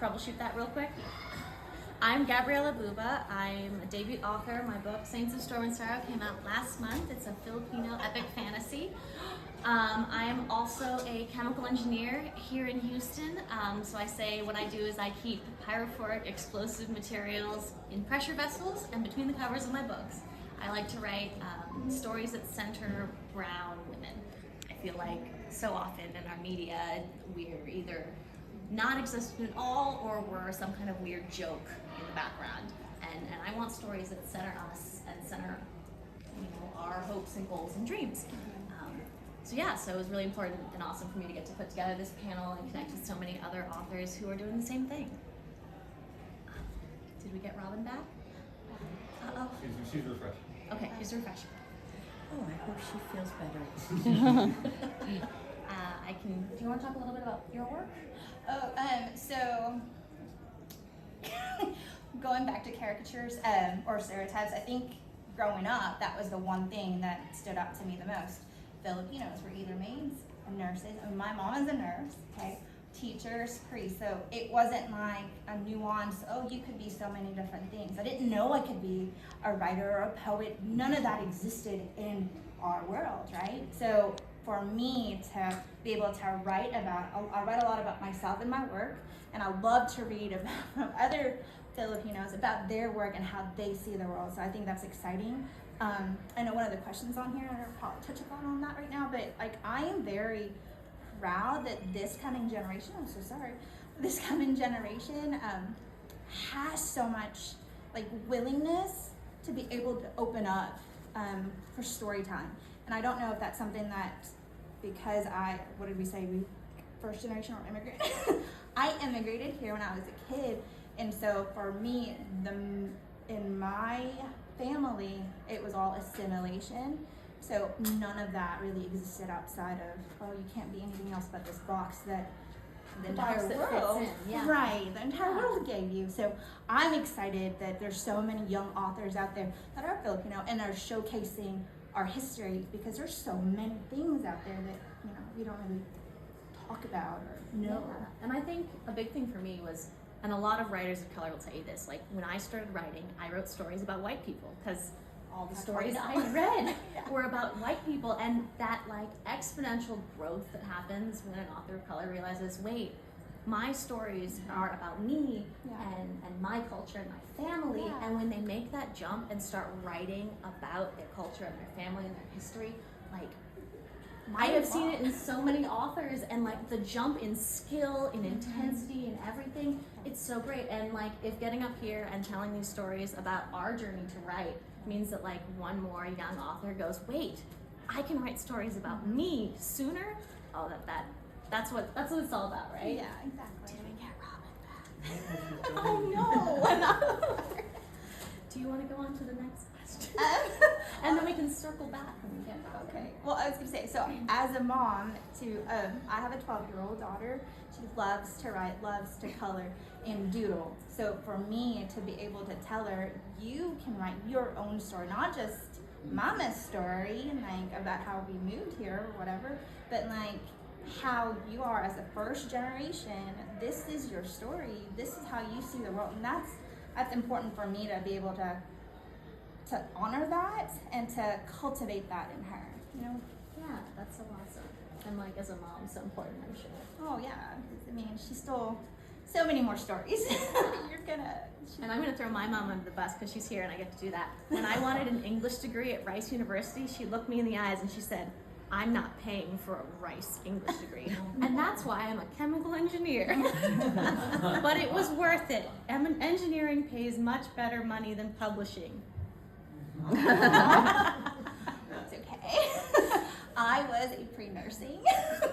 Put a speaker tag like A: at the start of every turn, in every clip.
A: troubleshoot that real quick. I'm Gabriella Buba. I'm a debut author. My book, Saints of Storm and Sorrow, came out last month. It's a Filipino epic fantasy. I am also a chemical engineer here in Houston. So I say what I do is I keep pyrophoric explosive materials in pressure vessels and between the covers of my books. I like to write stories that center brown women. I feel like so often in our media, we're either not existent at all or we're some kind of weird joke in the background. And I want stories that center us and center, our hopes and goals and dreams. So it was really important and awesome for me to get to put together this panel and connect with so many other authors who are doing the same thing. Did we get Robin back? Uh-oh.
B: She's refreshing.
A: Okay, she's refreshing.
C: Oh, I hope she feels better.
A: Do you want to talk a little bit about your work?
D: So going back to caricatures or stereotypes, I think growing up, that was the one thing that stood out to me the most. Filipinos were either maids or nurses. I mean, my mom is a nurse, okay? Teachers, priests. So it wasn't like a nuance, you could be so many different things. I didn't know I could be a writer or a poet. None of that existed in our world, right? So for me to be able to write I write a lot about myself in my work, and I love to read about from other Filipinos about their work and how they see the world. So I think that's exciting. I know one of the questions on here, and I'll probably touch upon that right now, but I am very proud that this coming generation, this coming generation has so much willingness to be able to open up for story time. And I don't know if that's something that, because we first generation or immigrant. I immigrated here when I was a kid, and so for me, in my family, it was all assimilation. So none of that really existed outside of, you can't be anything else but this box that the entire world, the entire world gave you. So I'm excited that there's so many young authors out there that are Filipino and are showcasing our history, because there's so many things out there that we don't really talk about or know.
A: Yeah. And I think a big thing for me was, and a lot of writers of color will tell you this, when I started writing, I wrote stories about white people, because all the stories I read were about white people, and that exponential growth that happens when an author of color realizes, wait, my stories are about me and my culture and my family, and when they make that jump and start writing about their culture and their family and their history, I have seen it in so many authors, and the jump in skill, in intensity, and everything, it's so great. And if getting up here and telling these stories about our journey to write means that one more young author goes, wait, I can write stories about me sooner. Oh, that's what it's all about, right?
D: Yeah, exactly.
A: Did we get Robin back? Oh no! Do you want to go on to the next question? And then we can circle back when we get Robin.
D: Okay. Well, I was going to say, so as a mom I have a 12-year-old daughter. She loves to write, loves to color and doodle. So for me to be able to tell her, you can write your own story, not just mama's story, about how we moved here or whatever, but how you are as a first generation. This is your story. This is how you see the world, and that's important for me to be able to honor that and to cultivate that in her.
A: Yeah, that's so awesome. And as a mom, so important, I'm sure.
D: Oh yeah, she stole so many more stories.
A: And I'm gonna throw my mom under the bus because she's here and I get to do that. When I wanted an English degree at Rice University, she looked me in the eyes and she said, I'm not paying for a Rice English degree. And that's why I'm a chemical engineer. But it was worth it. Engineering pays much better money than publishing.
D: That's okay. I was a pre-nursing.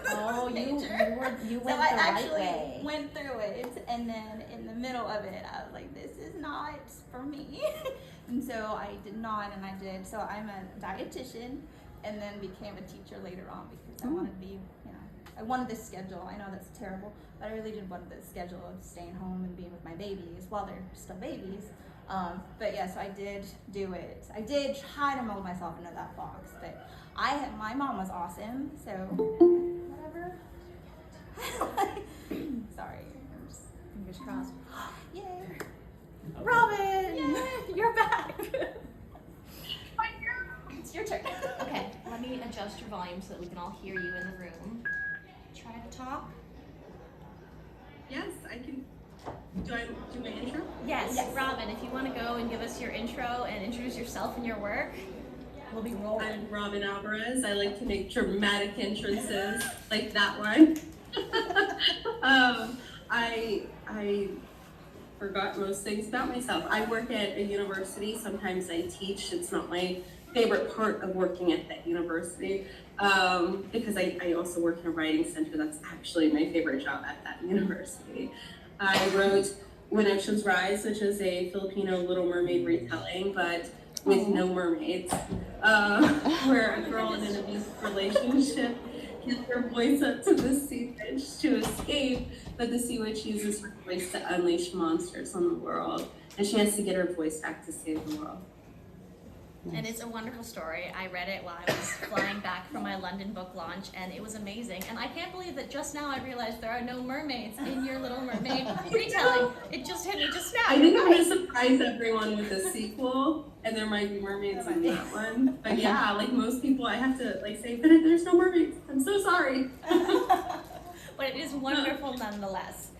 A: Oh, you went
D: so
A: the
D: I
A: right
D: actually
A: way.
D: went through it, and then in the middle of it, I was like, this is not for me. And so I did not, and I did. So I'm a dietitian, and then became a teacher later on because I wanted to be, I wanted this schedule. I know that's terrible, but I really did want the schedule of staying home and being with my babies while they're still babies. But yeah, so I did do it. I did try to mold myself into that box, but my mom was awesome, so whatever. Sorry.
A: Fingers crossed.
D: Yay.
A: Robin! Yay! You're back!
D: It's your turn.
A: Okay, let me adjust your volume so that we can all hear you in the room. Try to talk.
B: Yes, I can. Do I do my intro?
A: Yes, Robin, if you want to go and give us your intro and introduce yourself and your work, we'll be rolling.
B: I'm Robin Alvarez. I like to make dramatic entrances like that one. I forgot most things about myself. I work at a university. Sometimes I teach. It's not my favorite part of working at that university because I also work in a writing center. That's actually my favorite job at that university. I wrote When Oceans Rise, which is a Filipino Little Mermaid retelling, but with no mermaids, where a girl in an abusive relationship gets her voice up to the sea witch to escape, but the sea witch uses her voice to unleash monsters on the world, and she has to get her voice back to save the world.
A: And it's a wonderful story. I read it while I was flying back from my London book launch, and it was amazing. And I can't believe that just now I realized there are no mermaids in your Little Mermaid retelling. It just hit me just now.
B: I think I'm going to surprise everyone with a sequel, and there might be mermaids in that one. But yeah, like most people, I have to like say, but there's no mermaids. I'm so sorry.
A: But it is wonderful nonetheless.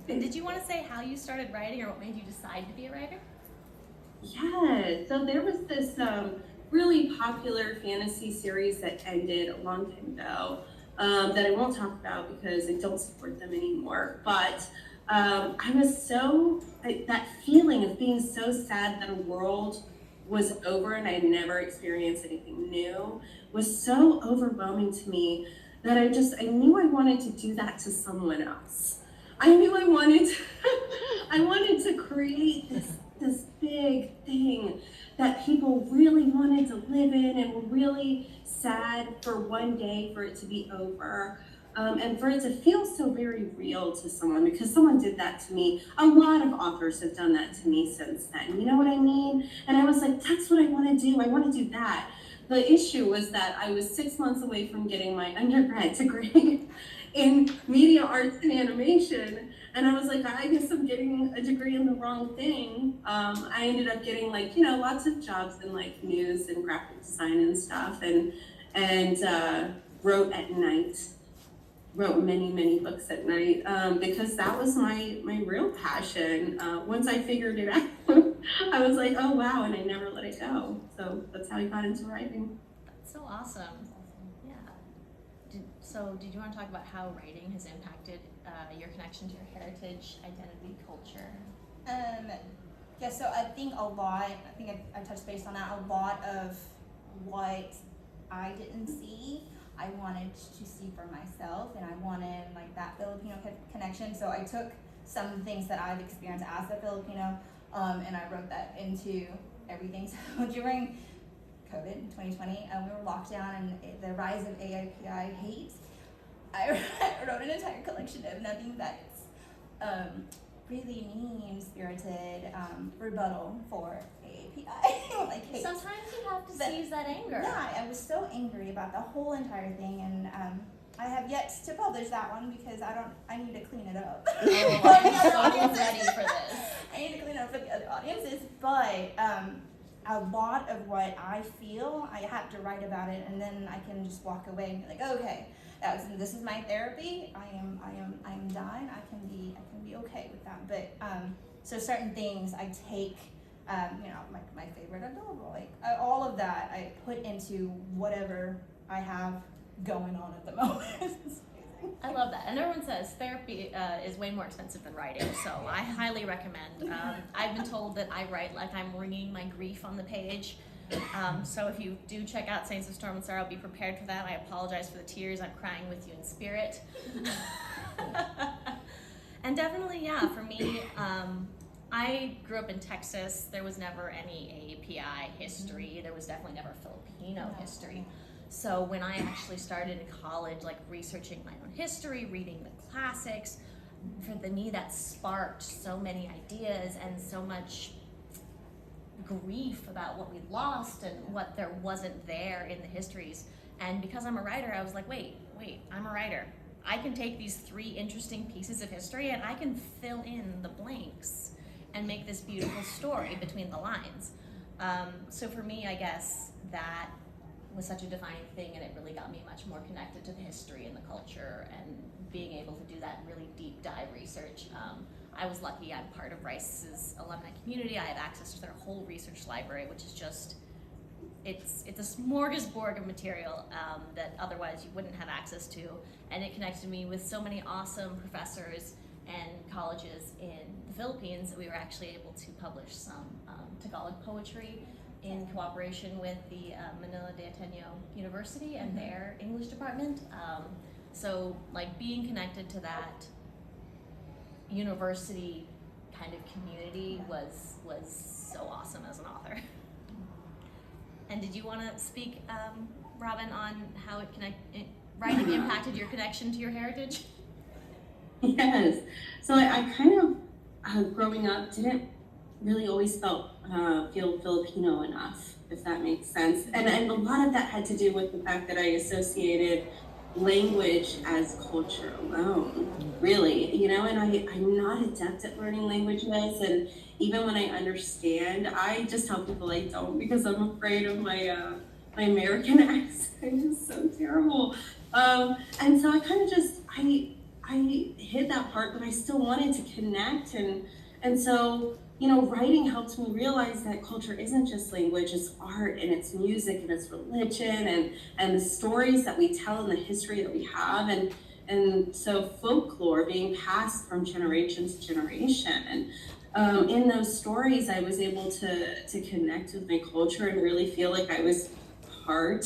A: And did you want to say how you started writing or what made you decide to be a writer?
B: Yeah, so there was this really popular fantasy series that ended a long time ago that I won't talk about because I don't support them anymore. But I was that feeling of being so sad that a world was over and I'd never experienced anything new was so overwhelming to me that I knew I wanted to do that to someone else. I knew I wanted to create this big thing that people really wanted to live in and were really sad for one day for it to be over. And for it to feel so very real to someone because someone did that to me. A lot of authors have done that to me since then. You know what I mean? And I was like, that's what I want to do. I want to do that. The issue was that I was 6 months away from getting my undergrad degree in media arts and animation. And I was like, I guess I'm getting a degree in the wrong thing. I ended up getting lots of jobs in like news and graphic design and stuff and wrote at night. Wrote many books at night because that was my real passion. Once I figured it out, I was like, oh wow, and I never let it go. So that's how I got into writing.
A: That's so awesome. Yeah. Did you want to talk about how writing has impacted your connection to your heritage, identity, culture?
D: Yeah, so I think I touched base on that. A lot of what I didn't see, I wanted to see for myself, and I wanted like that Filipino connection. So I took some things that I've experienced as a Filipino, and I wrote that into everything. So during COVID in 2020, we were locked down, and the rise of AIPI hate. I wrote an entire collection of nothing that's really mean-spirited rebuttal for AAPI. Like hate.
A: Sometimes you have to seize that anger.
D: Yeah, I was so angry about the whole entire thing, and I have yet to publish that one because I need to clean it up.
A: I'm so ready for this.
D: I need to clean it up for the other audiences, but a lot of what I feel, I have to write about it, and then I can just walk away and be like, okay, this is my therapy. I am done. I can be okay with that. But so certain things I take, like my favorite adorable, like all of that I put into whatever I have going on at the moment.
A: I love that. And everyone says therapy is way more expensive than writing, so I highly recommend. I've been told that I write like I'm wringing my grief on the page. So if you do check out Saints of Storm and Sorrow, be prepared for that. I apologize for the tears. I'm crying with you in spirit. And definitely, yeah, for me, I grew up in Texas. There was never any AAPI history. There was definitely never Filipino history. So when I actually started in college, like researching my own history, reading the classics, for me that sparked so many ideas and so much grief about what we lost and what there wasn't there in the histories. And because I'm a writer, I was like, wait, I'm a writer. I can take these 3 interesting pieces of history and I can fill in the blanks and make this beautiful story between the lines. So for me, I guess that was such a defining thing, and it really got me much more connected to the history and the culture, and being able to do that really deep dive research. I was lucky. I'm part of Rice's alumni community. I have access to their whole research library, which is just, it's a smorgasbord of material that otherwise you wouldn't have access to, and it connected me with so many awesome professors and colleges in the Philippines that we were actually able to publish some Tagalog poetry in cooperation with the Manila de Ateneo University and their English department. So like being connected to that university kind of community was so awesome as an author. And did you want to speak, Robin, on how writing impacted your connection to your heritage?
B: Yes. So I kind of, growing up, didn't really always feel Filipino enough, if that makes sense. And a lot of that had to do with the fact that I associated language as culture alone, really, and I'm not adept at learning languages, and even when I understand, I just tell people I don't, because I'm afraid of my American accent is so terrible. And so I kind of just, I hid that part, but I still wanted to connect, and so, writing helped me realize that culture isn't just language, it's art, and it's music, and it's religion, and the stories that we tell and the history that we have, and so folklore being passed from generation to generation. And in those stories, I was able to connect with my culture and really feel like I was part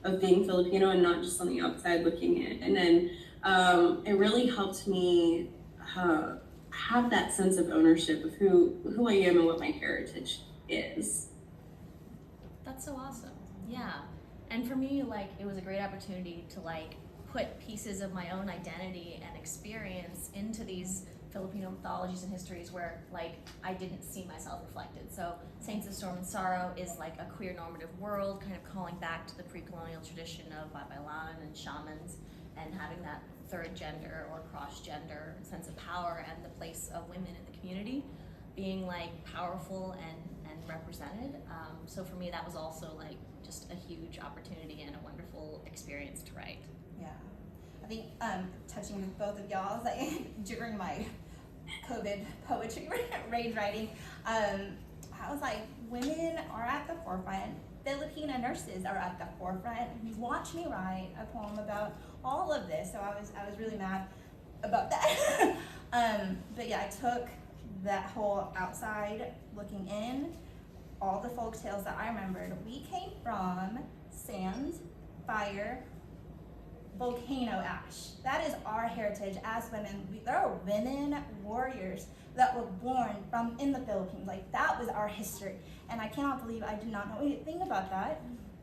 B: of being Filipino and not just on the outside looking in. And it really helped me have that sense of ownership of who I am and what my heritage is.
A: That's so awesome. Yeah. And for me, it was a great opportunity to put pieces of my own identity and experience into these Filipino mythologies and histories where I didn't see myself reflected. So Saints of Storm and Sorrow is a queer normative world, kind of calling back to the pre-colonial tradition of babaylan and shamans, and having that third gender or cross-gender sense of power and the place of women in the community being powerful and represented. So for me, that was also just a huge opportunity and a wonderful experience to write.
D: Yeah, I think touching with both of y'all, during my COVID poetry rage writing, I was women are at the forefront. Filipino nurses are at the forefront. Watch me write a poem about all of this. So I was really mad about that. But yeah, I took that whole outside looking in, all the folk tales that I remembered. We came from sand, fire, volcano ash. That is our heritage as women. There are women warriors that were born in the Philippines. That was our history. And I cannot believe I did not know anything about that.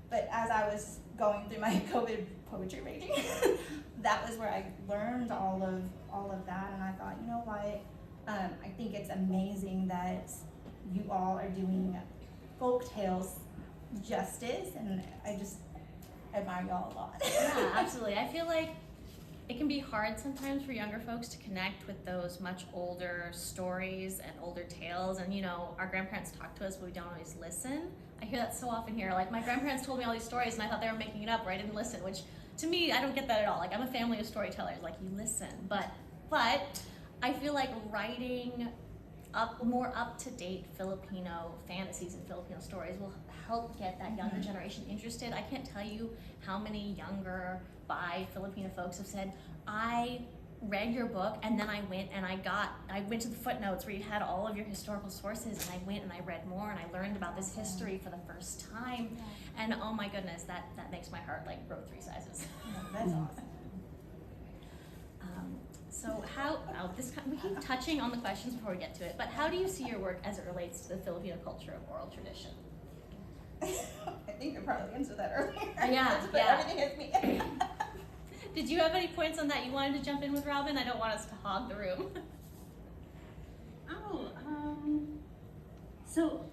D: But as I was going through my COVID poetry reading, that was where I learned all of that. And I thought, you know what? I think it's amazing that you all are doing folk tales justice, and I just admire y'all a lot.
A: Yeah, absolutely. I feel like it can be hard sometimes for younger folks to connect with those much older stories and older tales. And our grandparents talk to us, but we don't always listen. I hear that so often here. My grandparents told me all these stories and I thought they were making it up or I didn't listen, which to me, I don't get that at all. I'm a family of storytellers, you listen. But I feel like writing more up-to-date Filipino fantasies and Filipino stories will help get that younger generation interested. I can't tell you how many younger Filipino folks have said, I read your book and then I went to the footnotes where you had all of your historical sources, and I went and I read more and I learned about this history for the first time. And oh my goodness, that makes my heart grow 3 sizes.
D: That's awesome.
A: So we keep touching on the questions before we get to it, but how do you see your work as it relates to the Filipino culture of oral tradition?
D: I think I probably answered that earlier.
A: Yeah,
D: but everything hits me.
A: Did you have any points on that you wanted to jump in with, Robin? I don't want us to hog the room.
B: So,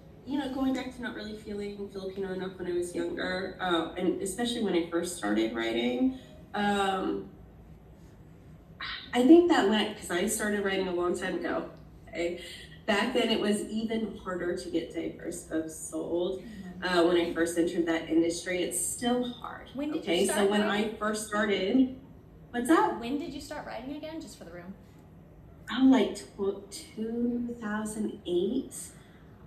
B: going back to not really feeling Filipino enough when I was younger, and especially when I first started writing, I think that went, because I started writing a long time ago, okay? Back then it was even harder to get diverse books sold. When I first entered that industry, it's still hard.
A: When did
B: okay,
A: you start
B: so when
A: writing?
B: I first started, what's that?
A: When did you start writing again, just for the room?
B: Oh, like 2008,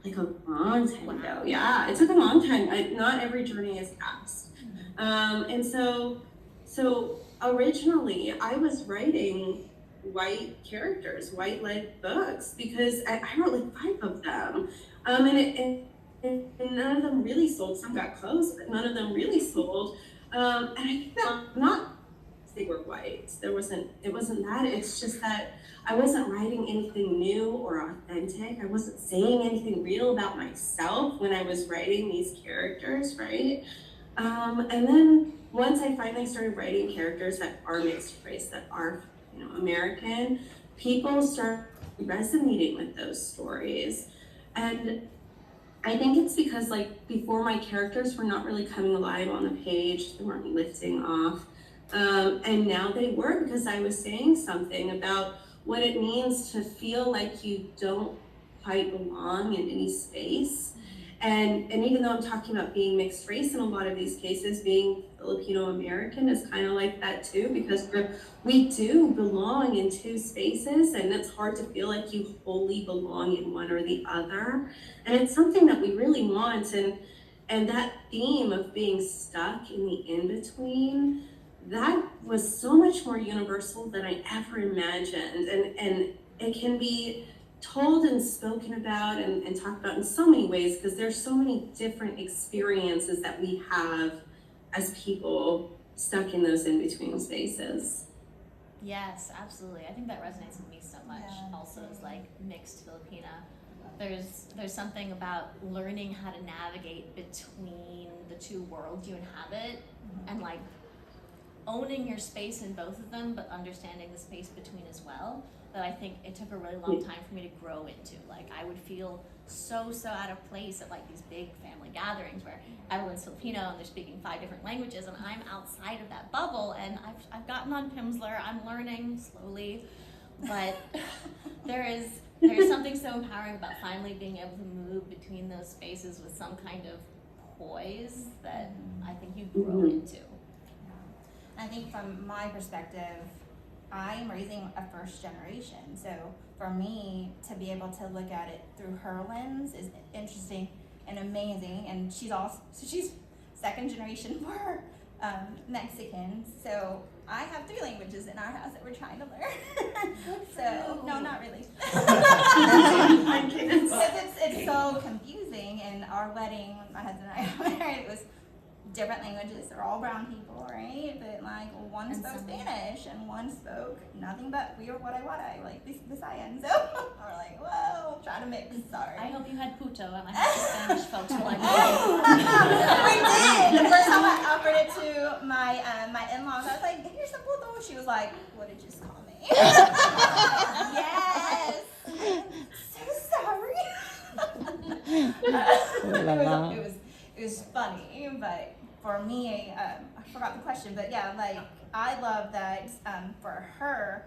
B: like a long time ago. Yeah, it took a long time. Not every journey is fast. And so originally I was writing white characters, white led books, because I wrote like 5 of them. And none of them really sold. Some got close, but none of them really sold. And I think that not they were white. It wasn't that. It's just that I wasn't writing anything new or authentic. I wasn't saying anything real about myself when I was writing these characters, right? And then once I finally started writing characters that are mixed race, that are, American, people start resonating with those stories. And I think it's because, like, before, my characters were not really coming alive on the page. They weren't lifting off. And now they were, because I was saying something about what it means to feel like you don't quite belong in any space. And even though I'm talking about being mixed race in a lot of these cases, being Filipino American is kind of like that too, because we do belong in 2 spaces, and it's hard to feel like you wholly belong in one or the other. And it's something that we really want, and that theme of being stuck in the in-between, that was so much more universal than I ever imagined. And it can be told and spoken about and talked about in so many ways, because there's so many different experiences that we have as people stuck in those in-between spaces.
A: Yes, absolutely. I think that resonates with me so much. Also, as like mixed Filipina, there's something about learning how to navigate between the 2 worlds you inhabit, and like owning your space in both of them, but understanding the space between as well, that I think it took a really long time for me to grow into. Like, I would feel so out of place at like these big family gatherings where everyone's Filipino and they're speaking 5 different languages, and I'm outside of that bubble. And I've gotten on Pimsleur. I'm learning slowly, but there's something so empowering about finally being able to move between those spaces with some kind of poise that I think you grow into.
D: I think from my perspective, I'm raising a first generation. So for me to be able to look at it through her lens is interesting and amazing. And she's 2nd generation for Mexicans. So I have 3 languages in our house that we're trying to learn. So no, not really. Because it's so confusing. And our wedding, my husband and I got married, it was different languages. They're all brown people, right? But like one spoke Spanish and one spoke nothing but we were what I like Visayan. So we're like, whoa, trying to mix. Sorry.
A: I hope you had puto, and I have Spanish folks were like,
D: we did. The first time I offered it to my my in-laws, I was like, here's some puto. She was like, what did you just call me? Yes. So sorry. It was funny, but for me, I forgot the question, but yeah, like, I love that for her,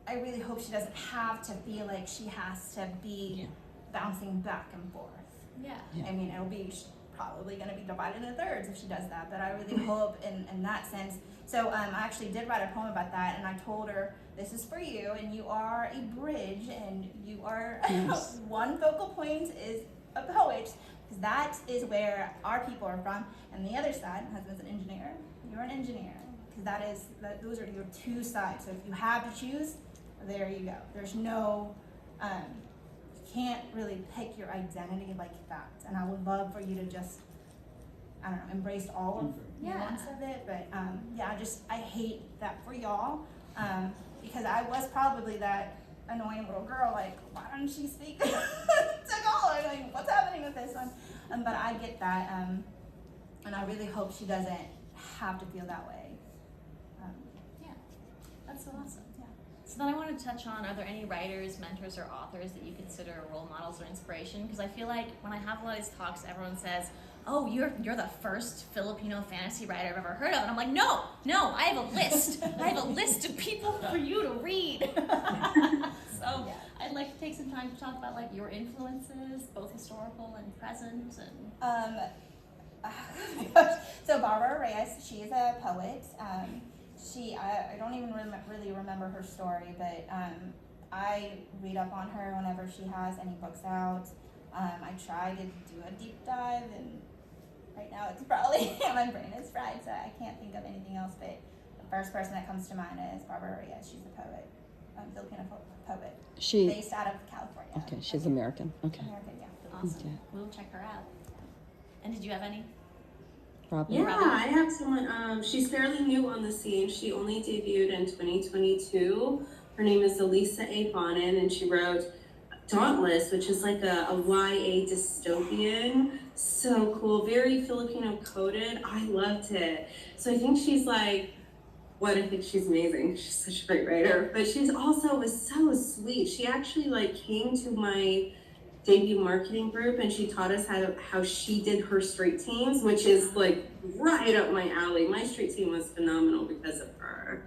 D: I really hope she doesn't have to feel like she has to be bouncing back and forth.
A: yeah.
D: I mean, it'll be probably going to be divided into thirds if she does that, but I really hope in that sense. So I actually did write a poem about that, and I told her, this is for you, and you are a bridge, and you are one focal point is a poet. That is where our people are from, and the other side, my husband's an engineer, you're an engineer, because those are your 2 sides. So if you have to choose, there you go. There's no, you can't really pick your identity like that, and I would love for you to just, I don't know, embrace all of the nuance of it, but I hate that for y'all, because I was probably that annoying little girl, like, why don't she speak Tagalog? Like, what's happening with this one? But I get that, and I really hope she doesn't have to feel that way.
A: That's so awesome.
D: Yeah.
A: So then I want to touch on, are there any writers, mentors, or authors that you consider role models or inspiration? Because I feel like when I have a lot of these talks, everyone says, oh, you're the first Filipino fantasy writer I've ever heard of. And I'm like, no, I have a list. I have a list of people for you to read. So I'd like to take some time to talk about like your influences, both historical and present. And
D: So Barbara Reyes, she is a poet. I don't even really remember her story, but I read up on her whenever she has any books out. I try to do a deep dive, and right now it's probably, my brain is fried, so I can't think of anything else, but the first person that comes to mind is Barbara Reyes. She's a poet, Filipino poet, based out of California.
E: Okay, she's American. Okay.
D: American, yeah.
A: awesome.
E: Okay.
A: We'll check her out. And did you have any?
E: Robin?
B: Yeah, I have someone, she's fairly new on the scene. She only debuted in 2022. Her name is Elisa A. Bonin, and she wrote Dauntless, which is like a YA dystopian. So cool, very Filipino coded. I loved it. So I think she's like, I think she's amazing. She's such a great writer, but she's also was so sweet. She actually like came to my debut marketing group, and she taught us how she did her street teams, which is like right up my alley. My street team was phenomenal because of her.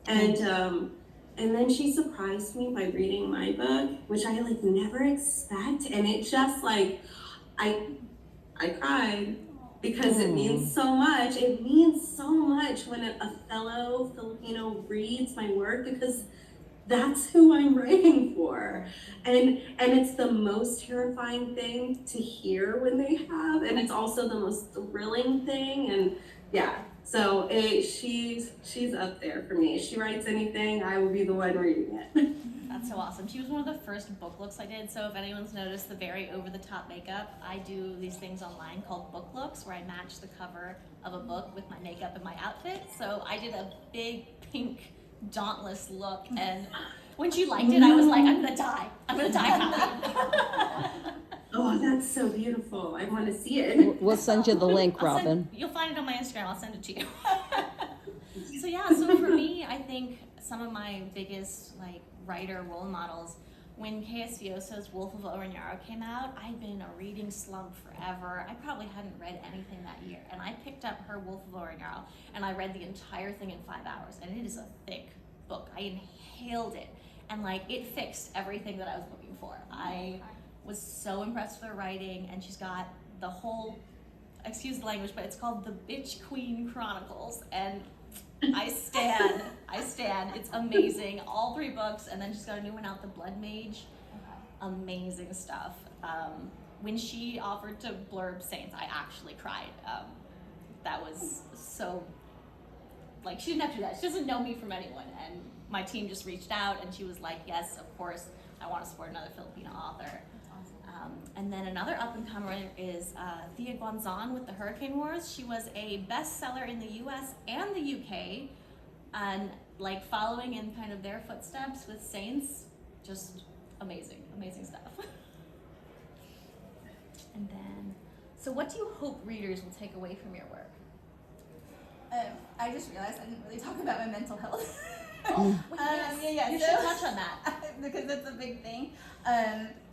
B: And then she surprised me by reading my book, which I like never expect, and it just like I cried because it means so much. It means so much when a fellow Filipino reads my work, because that's who I'm writing for. And it's the most terrifying thing to hear when they have, and it's also the most thrilling thing. And yeah, so she's up there for me. If she writes anything, I will be the one reading it.
A: That's so awesome. She was one of the first book looks I did. So if anyone's noticed the very over-the-top makeup, I do these things online called book looks, where I match the cover of a book with my makeup and my outfit. So I did a big pink Dauntless look, and when she liked it, I was like, I'm gonna die happy.
B: Oh, that's so beautiful. I want to see it.
E: We'll send you the link, Robin.
A: You'll find it on my Instagram. I'll send it to you. So for me, I think some of my biggest like writer role models, when KSVOSO's Wolf of Oroñaro came out, I'd been in a reading slump forever. I probably hadn't read anything that year, and I picked up her Wolf of Oroñaro, and I read the entire thing in 5 hours, and it is a thick book. I inhaled it, and like it fixed everything that I was looking for. I was so impressed with her writing, and she's got the whole, excuse the language, but it's called the Bitch Queen Chronicles, and I stand. It's amazing. All 3 books, and then she's got a new one out, The Blood Mage. Amazing stuff. When she offered to blurb Saints, I actually cried. That was so, like, she didn't have to do that. She doesn't know me from anyone, and my team just reached out, and she was like, yes, of course, I want to support another Filipino author. And then another up-and-comer is Thea Guanzon with the Hurricane Wars. She was a bestseller in the US and the UK, and like following in kind of their footsteps with Saints, just amazing stuff. And then, so what do you hope readers will take away from your work?
D: I just realized I didn't really talk about my mental health.
A: You should touch on that.
D: Because it's a big thing.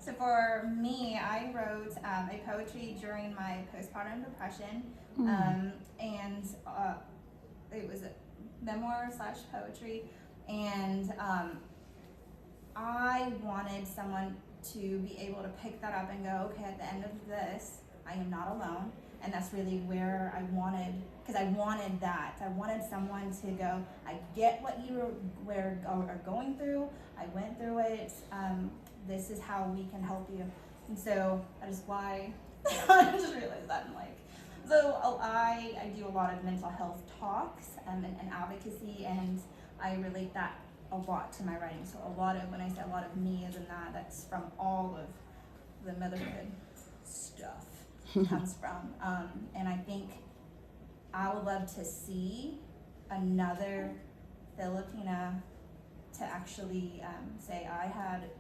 D: So for me, I wrote a poetry during my postpartum depression, and it was a memoir/poetry, and I wanted someone to be able to pick that up and go, okay, at the end of this, I am not alone. And that's really where I wanted, because I wanted that. I wanted someone to go, I get what you are going through. I went through it. This is how we can help you. And so that is why I just realized that. I'm like, so I do a lot of mental health talks and advocacy, and I relate that a lot to my writing. So a lot of, when I say a lot of me is in that's from all of the motherhood stuff comes from. And I think I would love to see another Filipina to actually say, I had,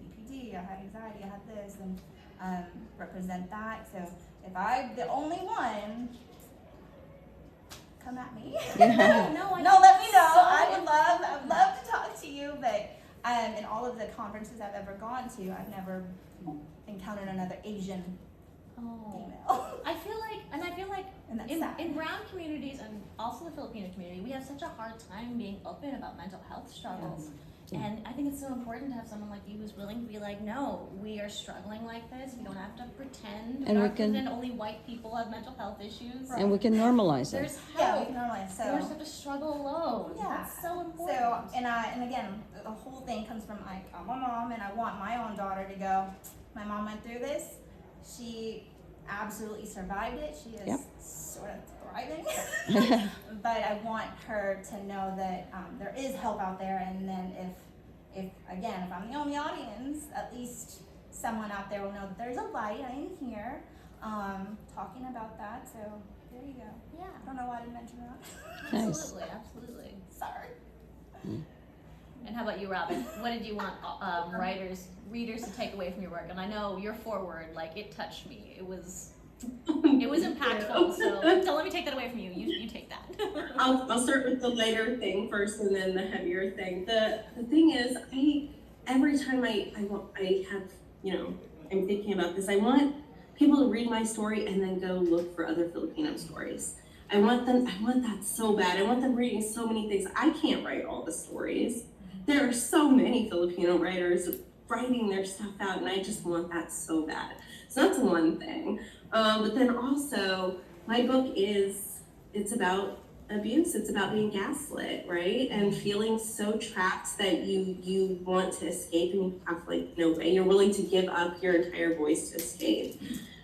D: PPD, I had anxiety, I had this, and represent that. So if I'm the only one, come at me.
E: Yeah.
A: No,
D: let me know. I would love to talk to you, but in all of the conferences I've ever gone to, I've never encountered another Asian
A: Oh.
D: female.
A: I feel like
D: And that's sad.
A: in brown communities and also the Filipino community, we have such a hard time being open about mental health struggles.
E: Yeah.
A: And I think it's so important to have someone like you who's willing to be like, no, we are struggling like this. We don't have to pretend.
E: And we
A: don't
E: can-
A: pretend only white people have mental health issues.
E: And we can normalize it.
A: There's
D: Yeah, we
A: help.
D: can normalize.
A: You don't
D: So,
A: have to struggle alone.
D: Yeah.
A: That's so important.
D: so, and again, the whole thing comes from like, I'm a mom, and I want my own daughter to go, my mom went through this. She absolutely survived it. She is
E: Yep.
D: sort of thriving. But I want her to know that there is help out there, and then if I'm the only audience, at least someone out there will know that there's a light. I am here, talking about that. So there you go.
A: Yeah.
D: I don't know why I didn't mention that.
E: Nice.
A: Absolutely, absolutely.
D: Sorry.
A: And how about you, Robin? What did you want readers to take away from your work? And I know your foreword, like, it touched me. It was impactful. So don't let me take that away from you. You take that.
B: I'll start with the lighter thing first and then the heavier thing. The thing is, every time I have, I'm thinking about this, I want people to read my story and then go look for other Filipino stories. I want that so bad. I want them reading so many things. I can't write all the stories. There are so many Filipino writers writing their stuff out, and I just want that so bad. So that's one thing. But then also, my book it's about abuse. It's about being gaslit, right? And feeling so trapped that you want to escape and you have no way. You're willing to give up your entire voice to escape.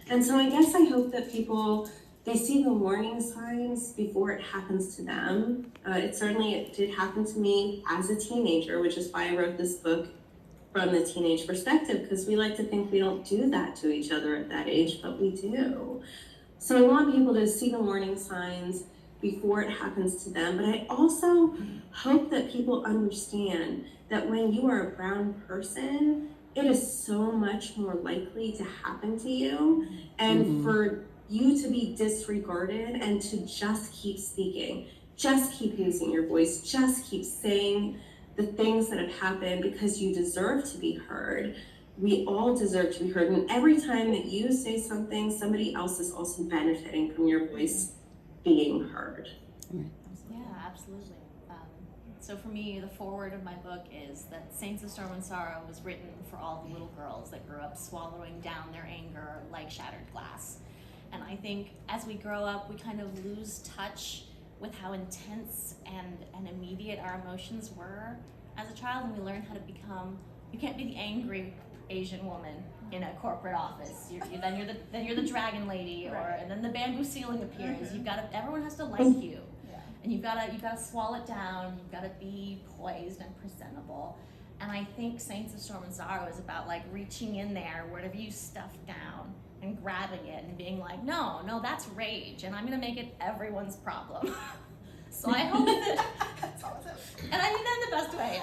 B: And so I guess I hope that people, they see the warning signs before it happens to them. It did happen to me as a teenager, which is why I wrote this book from the teenage perspective, because we like to think we don't do that to each other at that age, but we do. So I want people to see the warning signs before it happens to them, but I also hope that people understand that when you are a brown person, it is so much more likely to happen to you, and for you to be disregarded and to just keep speaking, just keep using your voice, just keep saying the things that have happened, because you deserve to be heard. We all deserve to be heard, and every time that you say something, somebody else is also benefiting from your voice being heard.
A: Yeah, absolutely. So for me, the foreword of my book is that Saints of Storm and Sorrow was written for all the little girls that grew up swallowing down their anger like shattered glass. And I think as we grow up, we kind of lose touch with how intense and immediate our emotions were as a child, and we learn how to become, you can't be the angry Asian woman in a corporate office. Then you're the dragon lady, and then the bamboo ceiling appears. Everyone has to like you. And you've got to swallow it down. You've got to be poised and presentable. And I think Saints of Storm and Sorrow is about like reaching in there, whatever you stuffed down, and grabbing it and being like, no, that's rage, and I'm gonna make it everyone's problem. So I hope that, and I mean that in the best way.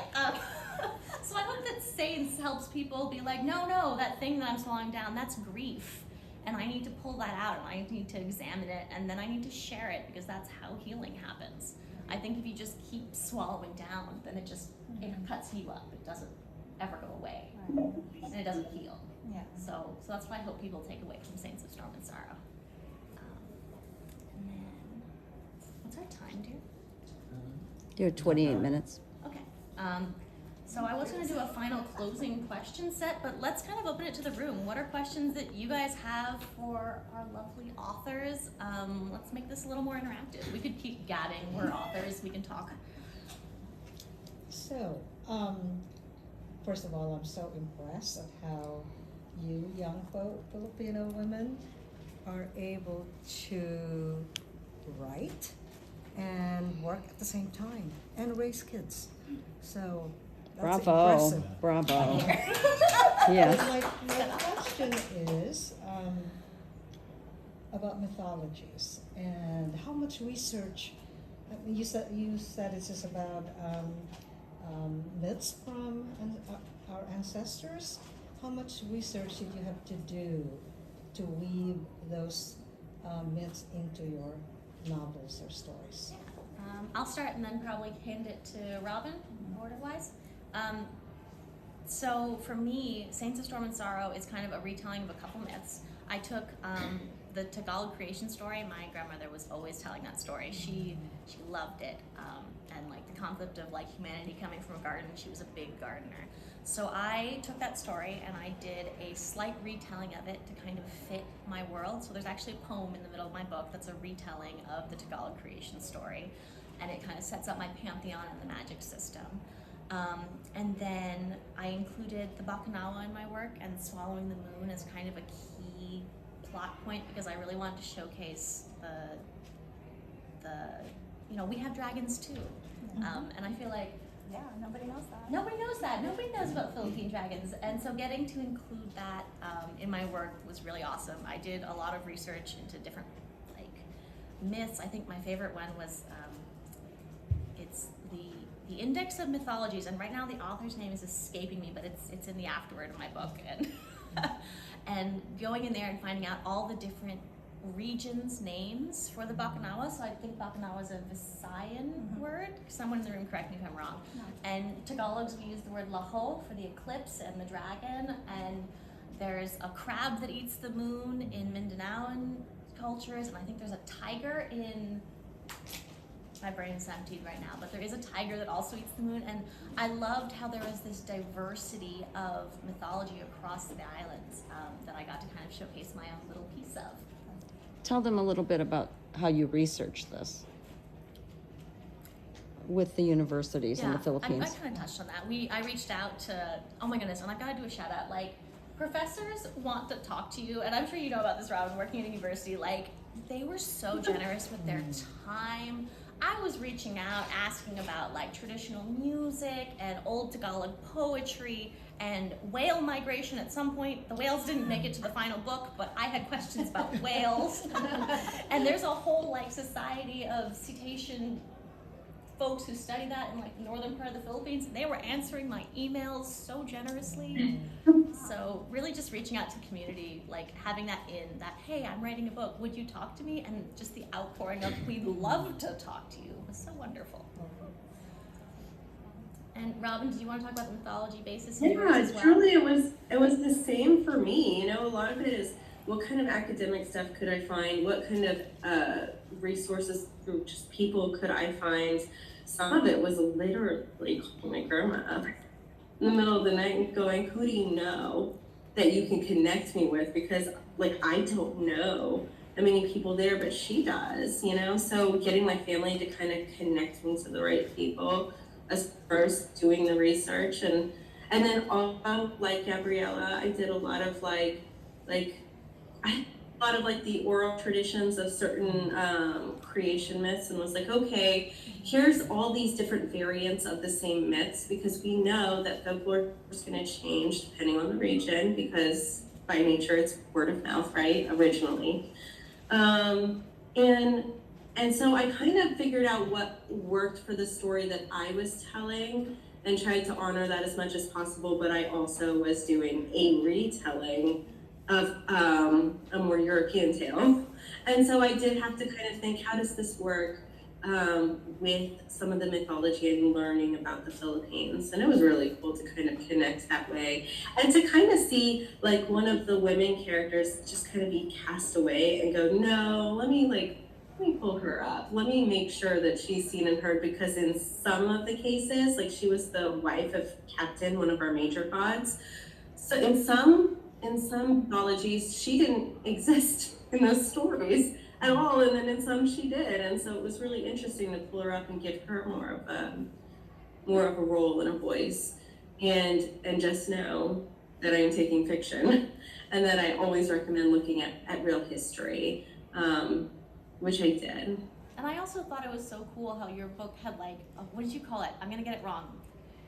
A: So I hope that Saints helps people be like, no, that thing that I'm swallowing down, that's grief. And I need to pull that out, and I need to examine it, and then I need to share it, because that's how healing happens. I think if you just keep swallowing down, then it cuts you up. It doesn't ever go away, and it doesn't heal.
D: Yeah.
A: So that's what I hope people take away from Saints of Storm and Sorrow. And then, what's our time, dear?
E: You're 28 minutes.
A: Okay. So I was going to do a final closing question set, but let's kind of open it to the room. What are questions that you guys have for our lovely authors? Let's make this a little more interactive. We could keep gabbing. We're authors. We can talk.
C: So, first of all, I'm so impressed at how you young Filipino women are able to write and work at the same time and raise kids. So that's impressive.
E: Bravo.
C: But
E: Yes.
C: my question is about mythologies and how much research. You said it's just about myths from our ancestors. How much research did you have to do to weave those myths into your novels or stories?
A: I'll start and then probably hand it to Robin, order-wise. So for me, Saints of Storm and Sorrow is kind of a retelling of a couple myths. I took the Tagalog creation story. My grandmother was always telling that story. She loved it, and like the concept of like humanity coming from a garden. She was a big gardener. So I took that story and I did a slight retelling of it to kind of fit my world. So there's actually a poem in the middle of my book that's a retelling of the Tagalog creation story, and it kind of sets up my pantheon and the magic system. And then I included the Bacchanal in my work, and swallowing the moon is kind of a key plot point because I really wanted to showcase the we have dragons too. And I feel like
D: Nobody knows that.
A: nobody knows that. Nobody knows about Philippine dragons. And so getting to include that in my work was really awesome. I did a lot of research into different like myths. I think my favorite one was it's the Index of Mythologies, and right now the author's name is escaping me, but it's in the afterword of my book, and and going in there and finding out all the different regions' names for the Bacchanal. So I think Bacchanal is a Visayan word. Someone in the room correct me if I'm wrong.
D: No.
A: And Tagalogs, we use the word laho for the eclipse and the dragon, and there's a crab that eats the moon in Mindanaoan cultures, and I think there's a tiger in, my brain's emptied right now, but there is a tiger that also eats the moon, and I loved how there was this diversity of mythology across the islands that I got to kind of showcase my own little piece of.
E: Tell them a little bit about how you researched this with the universities in the Philippines.
A: I kind of touched on that. I reached out to, oh my goodness, and I've got to do a shout out. Like, professors want to talk to you, and I'm sure you know about this, Robin, working at a university. Like, they were so generous with their time. I was reaching out, asking about like traditional music and old Tagalog poetry and whale migration. At some point, the whales didn't make it to the final book, but I had questions about whales. And there's a whole like society of cetacean folks who study that in like the northern part of the Philippines. They were answering my emails so generously. So really just reaching out to the community, like having that hey, I'm writing a book, would you talk to me? And just the outpouring of, we'd love to talk to you, was so wonderful. And Robin, did you want to talk about the mythology basis of yours as well?
B: Truly it was the same for me. A lot of it is, what kind of academic stuff could I find? What kind of resources through just people could I find? Some of it was literally calling my grandma up in the middle of the night and going, who do you know that you can connect me with? Because like, I don't know that many people there, but she does, So getting my family to kind of connect me to the right people as first doing the research. And then also, like Gabriella, I did a lot of the oral traditions of certain creation myths, and was like, okay, here's all these different variants of the same myths, because we know that folklore is going to change depending on the region, because by nature it's word of mouth, right, originally. And so I kind of figured out what worked for the story that I was telling and tried to honor that as much as possible, but I also was doing a retelling of a more European tale. And so I did have to kind of think, how does this work with some of the mythology and learning about the Philippines? And it was really cool to kind of connect that way, and to kind of see like one of the women characters just kind of be cast away and go, no, let me pull her up. Let me make sure that she's seen and heard, because in some of the cases, like she was the wife of Captain, one of our major gods. So in some mythologies, she didn't exist in those stories at all, and then in some she did. And so it was really interesting to pull her up and give her more of a role and a voice, and just know that I am taking fiction, and that I always recommend looking at real history, which I did.
A: And I also thought it was so cool how your book had what did you call it? I'm gonna get it wrong.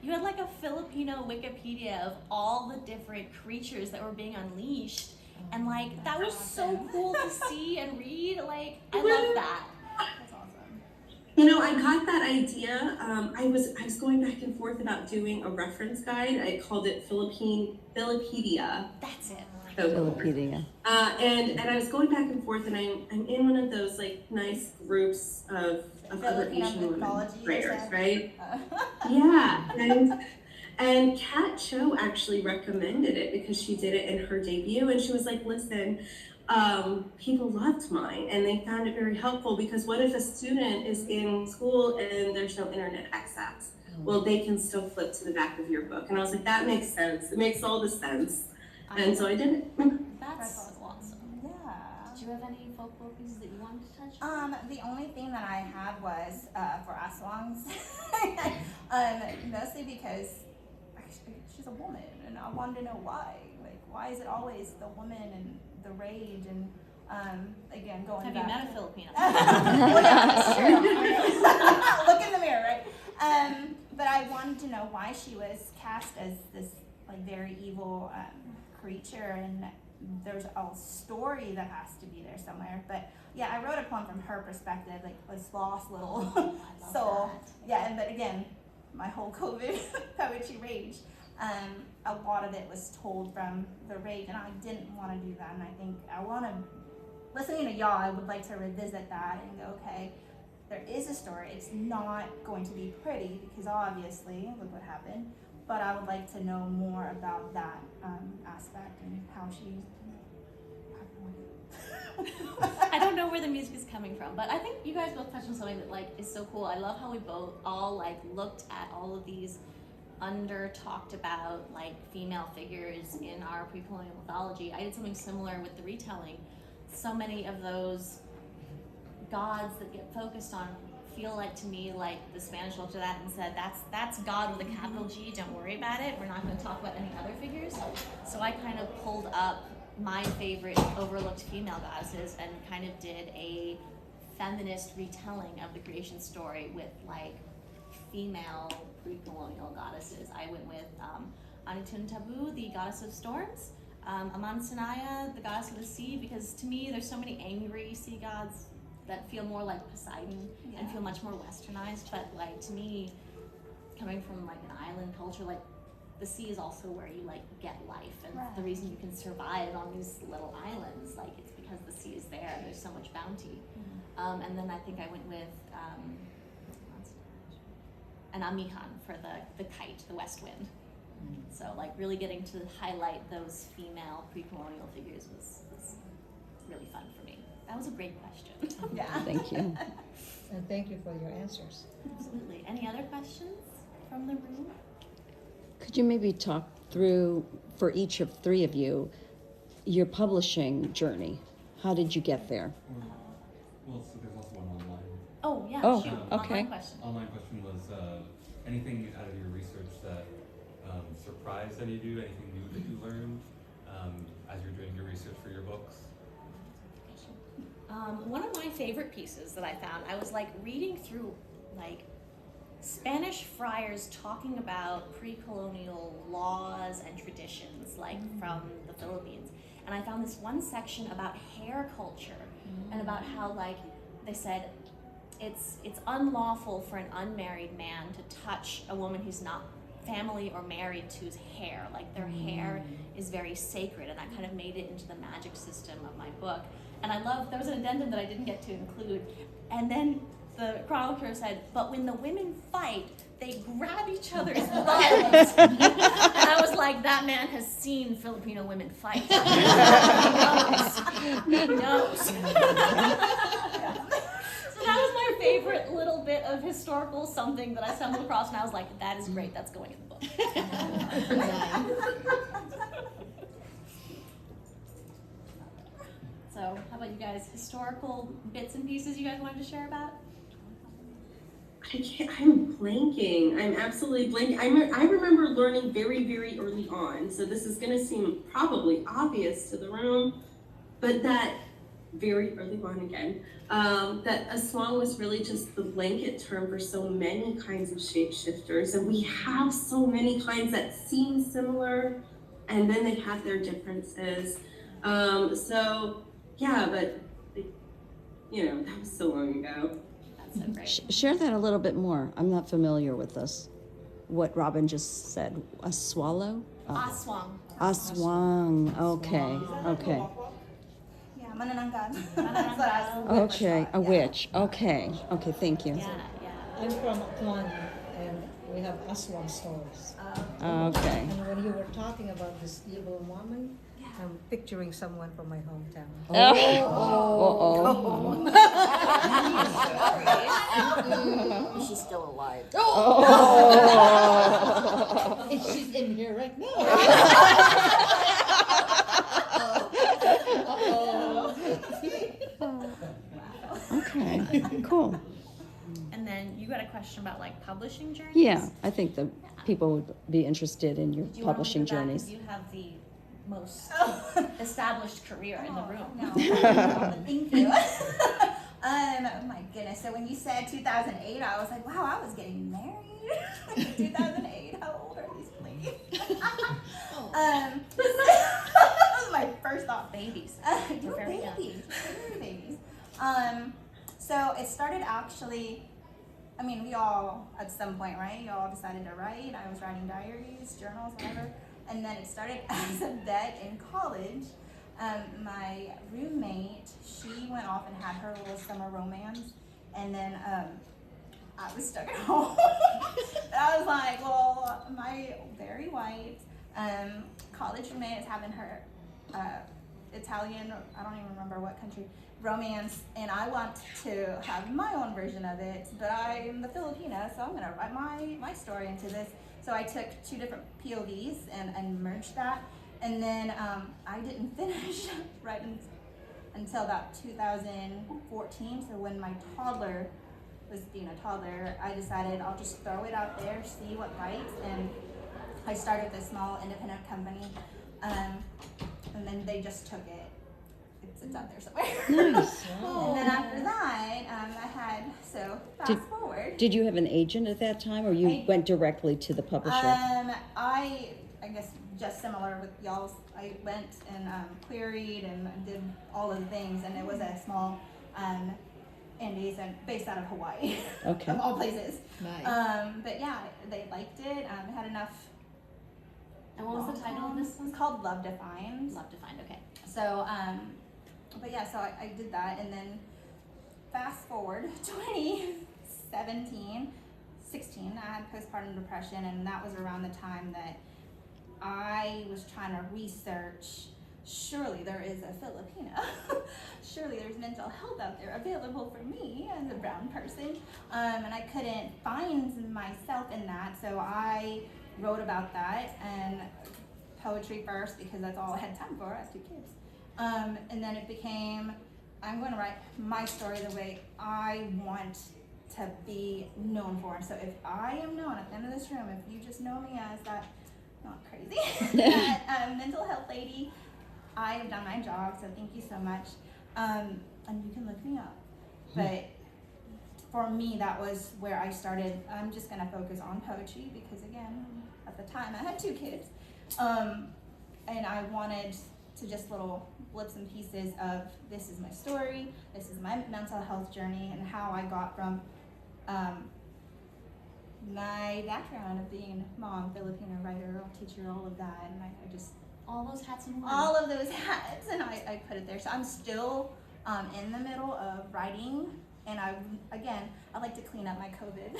A: You had like a Filipino Wikipedia of all the different creatures that were being unleashed. And like, that was so cool to see and read. Like, I love that.
D: That's awesome.
B: You know, I got that idea. I was going back and forth about doing a reference guide. I called it Filipedia.
A: That's it.
E: Wikipedia.
B: And I was going back and forth, and I'm in one of those like nice groups of other
D: Filipino
B: Asian women
D: mythologies,
B: writers, right?
D: Uh,
B: Yeah, and Kat Cho actually recommended it because she did it in her debut, and she was like, "Listen, people loved mine, and they found it very helpful because what if a student is in school and there's no internet access? Well, they can still flip to the back of your book." And I was like, "That makes sense. It makes all the sense." And so I did it.
A: That's so awesome.
D: yeah.
A: Did you have any folklore pieces that you wanted to touch on?
D: The only thing that I had was for Aswangs, mostly because she's a woman, and I wanted to know why. Like, why is it always the woman and the rage? And again, going
A: Have
D: back.
A: you met a Filipino?
D: Well, yeah, it's true. Look in the mirror, right? But I wanted to know why she was cast as this like very evil creature, and there's a story that has to be there somewhere. But yeah, I wrote a poem from her perspective, like this lost little soul. Yeah, and but again, my whole COVID poetry rage, a lot of it was told from the rage, and I didn't want to do that. And I think I want to, listening to y'all, I would like to revisit that and go, okay, there is a story. It's not going to be pretty because obviously, look what happened. But I would like to know more about that aspect and how she.
A: I don't know where the music is coming from, but I think you guys both touched on something that like is so cool. I love how we both all like looked at all of these under talked about like female figures in our pre-colonial mythology. I did something similar with the retelling. So many of those gods that get focused on feel like to me like the Spanish looked at that and said that's God with a capital G, don't worry about it, we're not going to talk about any other figures. So I kind of pulled up my favorite overlooked female goddesses and kind of did a feminist retelling of the creation story with like female pre-colonial goddesses. I went with Anitun Tabu, the goddess of storms, Aman Sanaya, the goddess of the sea, because to me there's so many angry sea gods that feel more like Poseidon and feel much more westernized, but like to me, coming from like an island culture, like the sea is also where you like get life, and the reason you can survive on these little islands, like it's because the sea is there and there's so much bounty. And then I think I went with an Amihan for the kite, the west wind. So like really getting to highlight those female pre-colonial figures was really fun for me. That was a great question.
D: Yeah.
E: Thank you.
C: And thank you for your answers.
A: Absolutely. Any other questions from the room?
E: Could you maybe talk through, for each of three of you, your publishing journey? How did you get there?
F: Well, so there's also one online.
A: Oh yeah,
E: Oh,
A: shoot.
E: okay.
A: Online question.
F: Online question was anything out of your research that surprised any of you, anything new that you learned as you're doing your research for your books?
A: One of my favorite pieces that I found, I was like reading through like Spanish friars talking about pre-colonial laws and traditions like from the Philippines. And I found this one section about hair culture and about how like they said it's unlawful for an unmarried man to touch a woman who's not family or married to's hair. Like their hair is very sacred, and that kind of made it into the magic system of my book. And I love, there was an addendum that I didn't get to include, and then the chronicler said, but when the women fight, they grab each other's legs. And I was like, that man has seen Filipino women fight. He knows. So that was my favorite little bit of historical something that I stumbled across, and I was like, that is great, that's going in the book. So how about you guys? Historical bits and pieces you guys wanted to share about?
B: I'm blanking. I'm absolutely blanking. I remember learning very, very early on, so this is gonna seem probably obvious to the room, but that very early on again, that a swan was really just the blanket term for so many kinds of shapeshifters, and we have so many kinds that seem similar, and then they have their differences. So yeah, but you know, that was so long ago.
A: That's so great.
E: Share that a little bit more. I'm not familiar with this. What Robin just said. A swallow?
A: Aswang.
E: Aswang. Okay. Okay.
D: Yeah, manananggal.
A: Manananggal.
D: That's what I was
E: Okay. A
D: yeah.
E: witch. Okay. Okay. Thank you.
A: Yeah, yeah.
C: I'm from Aklan, and we have Aswan stories.
E: Okay.
C: And when you were talking about this evil woman, I'm picturing someone from my hometown.
E: Oh.
G: She's still alive.
C: And she's in here right now.
E: Okay. Cool.
A: And then you got a question about like publishing journeys?
E: Yeah, I think the people would be interested in your
A: Do you want me to
E: publishing
A: do that? 'Cause
E: journeys.
A: You have the most established career in the room.
D: No, thank you. Oh my goodness. So when you said 2008, I was like, wow, I was getting married in 2008. How old are these, please? That was my first thought.
A: Babies.
D: You're
A: We're very young.
D: babies. You're babies. So it started actually, I mean, we all, at some point, right? You all decided to write. I was writing diaries, journals, whatever. And then it started as a bet in college. My roommate, she went off and had her little summer romance. And then I was stuck at home. And I was like, well, my very white college roommate is having her Italian, I don't even remember what country, romance, and I want to have my own version of it, but I'm the Filipino, so I'm gonna write my story into this. So I took two different POVs and merged that, and then I didn't finish writing until about 2014, so when my toddler was being a toddler, I decided I'll just throw it out there, see what bites, and I started this small independent company, and then they just took it. It's out there somewhere.
E: Nice.
D: And then after that, I had, so fast forward.
E: Did you have an agent at that time, or you
D: I-
E: went directly to the publisher?
D: I guess just similar with y'all's, I went and queried and did all of the things, and it was a small indies and based out of Hawaii,
E: Okay.
D: of all places.
C: Nice.
D: But yeah, they liked it. It had enough.
A: And what was the title of this one?
D: It's called Love Defined.
A: Love to find. Okay.
D: So, but yeah, so I did that, and then fast forward 2017, 16, I had postpartum depression, and that was around the time that I was trying to research, surely there is a Filipino, surely there's mental health out there available for me as a brown person, and I couldn't find myself in that, so I wrote about that, and poetry first, because that's all I had time for. I have two kids. And then it became, I'm going to write my story the way I want to be known for. And so if I am known at the end of this room, if you just know me as that, not crazy, that mental health lady, I have done my job, so thank you so much. And you can look me up. But for me, that was where I started. I'm just going to focus on poetry because, again, at the time I had two kids. And I wanted to just little blips and pieces of this is my story, this is my mental health journey, and how I got from my background of being mom, Filipino writer, teacher, all of that, and I just
A: All those hats and
D: all of those hats, and I put it there. So I'm still in the middle of writing, and I like to clean up my COVID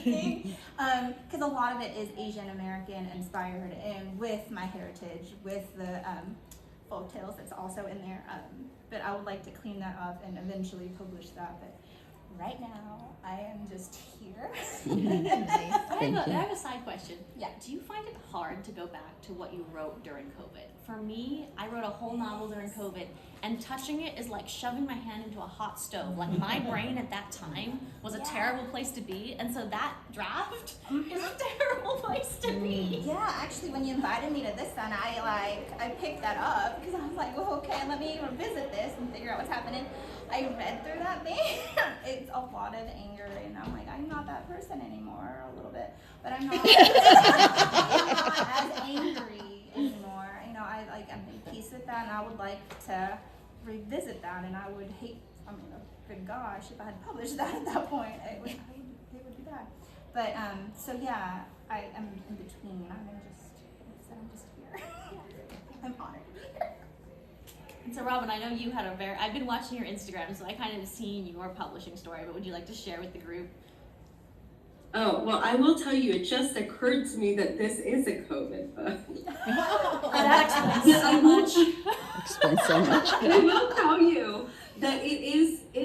D: thing, because a lot of it is Asian American inspired, and with my heritage, with the folk tales that's also in there. But I would like to clean that up and eventually publish that. But right now, I am just here.
E: Thank
A: I
E: you.
A: have a side question.
D: Yeah.
A: Do you find it hard to go back to what you wrote during COVID? For me, I wrote a whole novel during COVID, and touching it is like shoving my hand into a hot stove. Like my brain at that time was a
D: Yeah.
A: terrible place to be, and so that draft is a terrible place to be.
D: Yeah, actually, when you invited me to this one, I picked that up because I was like, well, okay, let me revisit this and figure out what's happening. I read through that thing. It's a lot of anger, and I'm like, I'm not that person anymore, a little bit, but I'm not, I'm not as angry anymore. You know, I'm in peace with that, and I would like to revisit that, and I would hate I mean, good gosh, if I had published that at that point, it would be bad. But, so yeah, I am in between. I'm just here. I'm honored to be here.
A: And so Robin, I know you had I've been watching your Instagram, so I kind of seen your publishing story, but would you like to share with the group?
B: Oh, well, I will tell you, it just occurred to me that this is a COVID book.
A: That explains so much.
E: Explains so much.
B: I will tell you that it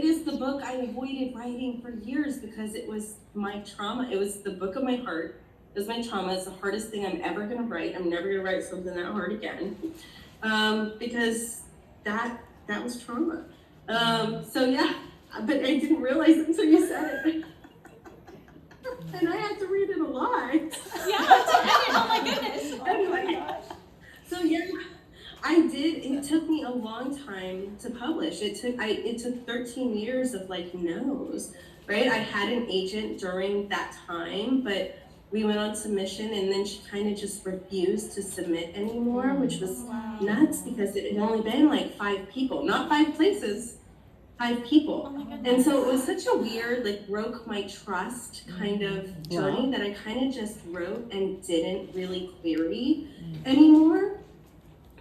B: is the book I avoided writing for years because it was my trauma. It was the book of my heart. It was my trauma. It's the hardest thing I'm ever gonna write. I'm never gonna write something that hard again. Because that was trauma. So yeah, but I didn't realize it until you said it. And I had to read it a lot.
A: Yeah, oh my goodness.
B: Anyway, so yeah, I did. It took me a long time to publish. It took 13 years of like no's, right? I had an agent during that time, but we went on submission and then she kind of just refused to submit anymore, which was nuts because it had only been like 5 people, not 5 places, 5 people.
A: Oh my goodness.
B: And so it was such a weird, like broke my trust kind of journey that I kind of just wrote and didn't really query anymore.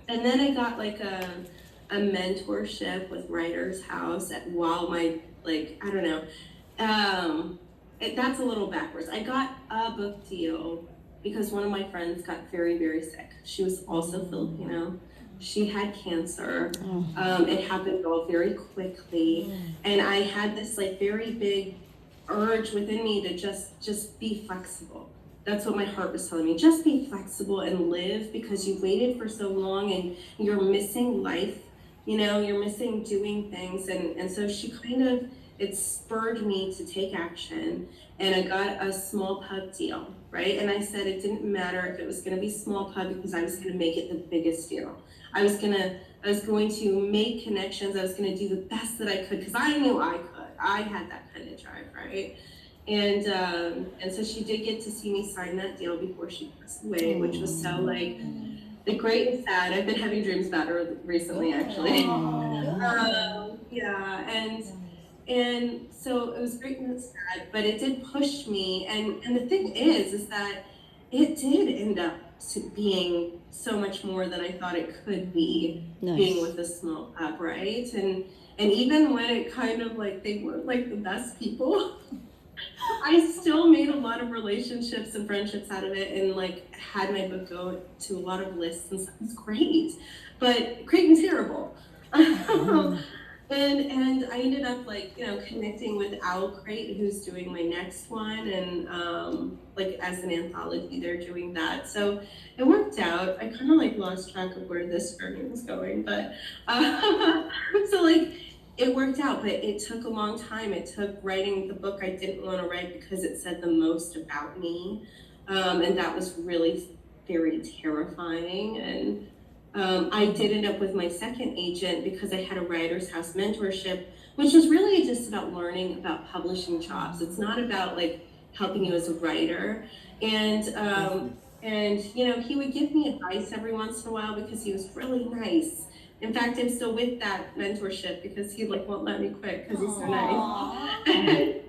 B: And then I got like a mentorship with Writer's House while my, like, I don't know, that's a little backwards. I got a book deal because one of my friends got very, very sick. She was also Filipino. She had cancer. It happened all very quickly. And I had this like very big urge within me to just be flexible. That's what my heart was telling me. Just be flexible and live because you waited for so long and you're missing life. You know, you're missing doing things. And so she kind of, it spurred me to take action. And I got a small pub deal, right? And I said it didn't matter if it was gonna be small pub because I was gonna make it the biggest deal. I was going to make connections. I was going to do the best that I could because I knew I could. I had that kind of drive, right? And so she did get to see me sign that deal before she passed away, which was so like the great and sad. I've been having dreams about her recently, actually. Yeah, and so it was great and sad, but it did push me. And the thing is that it did end up to being so much more than I thought it could be.
E: Nice.
B: Being with a small pub, right? And even when it kind of like they weren't like the best people, I still made a lot of relationships and friendships out of it and like had my book go to a lot of lists and stuff. It's great, but great and terrible. And I ended up like, you know, connecting with Owl Crate, who's doing my next one, and like as an anthology, they're doing that. So it worked out. I kind of like lost track of where this journey was going, but so like it worked out, but it took a long time. It took writing the book I didn't want to write because it said the most about me, and that was really very terrifying. And I did end up with my second agent because I had a Writer's House mentorship, which was really just about learning about publishing jobs. It's not about like helping you as a writer. And you know, he would give me advice every once in a while because he was really nice. In fact, I'm still with that mentorship because he like won't let me quit because he's so nice.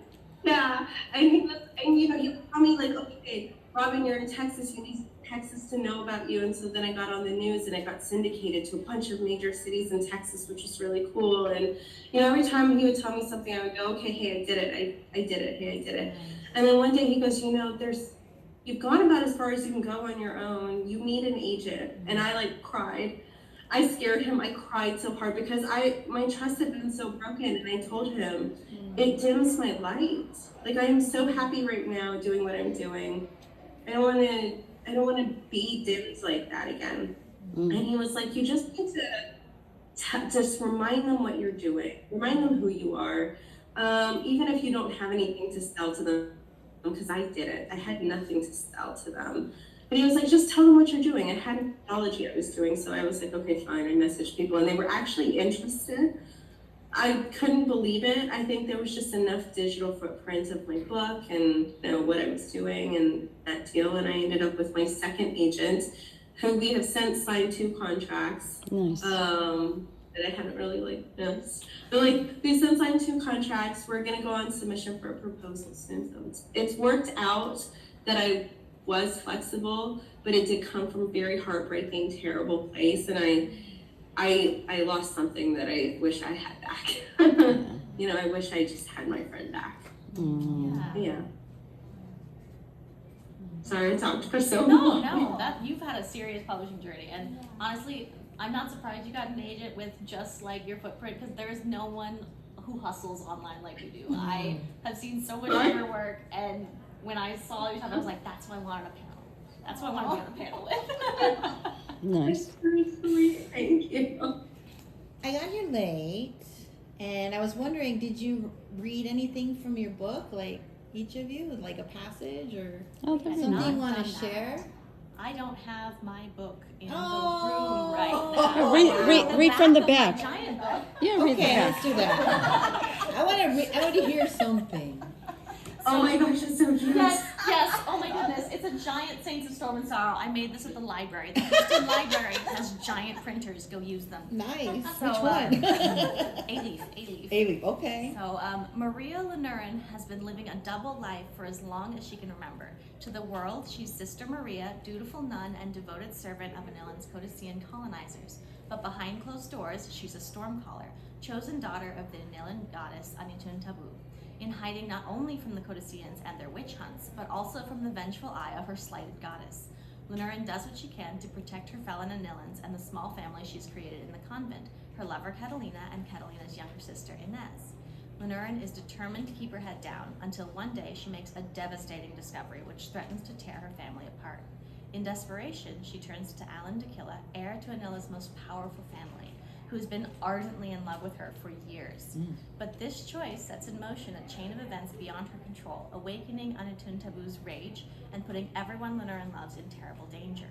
B: Yeah, and you know, he would tell me like, okay, Robin, you're in Texas, you need Texas to know about you. And so then I got on the news and I got syndicated to a bunch of major cities in Texas, which was really cool. And you know, every time he would tell me something, I would go, okay, hey, I did it, I did it, hey, I did it. And then one day he goes, you know, you've gone about as far as you can go on your own. You need an agent. And I like cried. I scared him. I cried so hard because my trust had been so broken. And I told him, it dims my light. Like I am so happy right now doing what I'm doing. I don't want to be dimmed like that again. And he was like, you just need to just remind them what you're doing. Remind them who you are. Even if you don't have anything to sell to them, because I didn't. I had nothing to sell to them. But he was like, just tell them what you're doing. I had a mythology I was doing, so I was like, okay, fine. I messaged people, and they were actually interested. I couldn't believe it. I think there was just enough digital footprints of my book and you know what I was doing and that deal. And I ended up with my second agent, who we have since signed 2 contracts.
E: Nice.
B: that I hadn't really like missed. But like we've since signed 2 contracts. We're gonna go on submission for a proposal soon. So it's worked out that I was flexible, but it did come from a very heartbreaking, terrible place, and I lost something that I wish I had back. You know, I wish I just had my friend back. Yeah. Sorry, I talked for so long.
A: No, that you've had a serious publishing journey, and honestly, I'm not surprised you got an agent with just like your footprint, because there is no one who hustles online like you do. I have seen so much of your work, and when I saw your stuff, I was like, that's why I wanted a panel. That's why I want to be on a panel with.
E: Nice.
B: That's very sweet. Thank you.
H: I got here late, and I was wondering, did you read anything from your book, like each of you, like a passage or
E: Oh, very
H: something
E: nice.
H: you want to
A: Done that.
H: share?
A: I don't have my book in
H: Oh.
A: the room right now.
E: Read from the
A: of my
E: back.
A: giant book.
E: Yeah, read the
H: Okay,
E: back.
H: let's do that. I want to hear something.
B: Oh my gosh, it's so cute.
A: Yes, oh my goodness. It's a giant Saints of Storm and Sorrow. I made this at the library. The Houston Library has giant printers. Go use them.
H: Nice.
A: So,
H: Which one?
A: A-Leaf.
H: Amy, okay.
A: So, Maria Lenurin has been living a double life for as long as she can remember. To the world, she's Sister Maria, dutiful nun and devoted servant of Anilan's Cotician colonizers. But behind closed doors, she's a storm caller, chosen daughter of the Anilan goddess Anitun Tabu, in hiding not only from the Coticians and their witch hunts, but also from the vengeful eye of her slighted goddess. Lenurin does what she can to protect her felon Anilans and the small family she's created in the convent, her lover Catalina and Catalina's younger sister Inez. Lenurin is determined to keep her head down until one day she makes a devastating discovery which threatens to tear her family apart. In desperation, she turns to Alan Dakilla, heir to Anila's most powerful family, who's been ardently in love with her for years. But this choice sets in motion a chain of events beyond her control, awakening Anitun Tabu's rage and putting everyone Lenurin loves in terrible danger.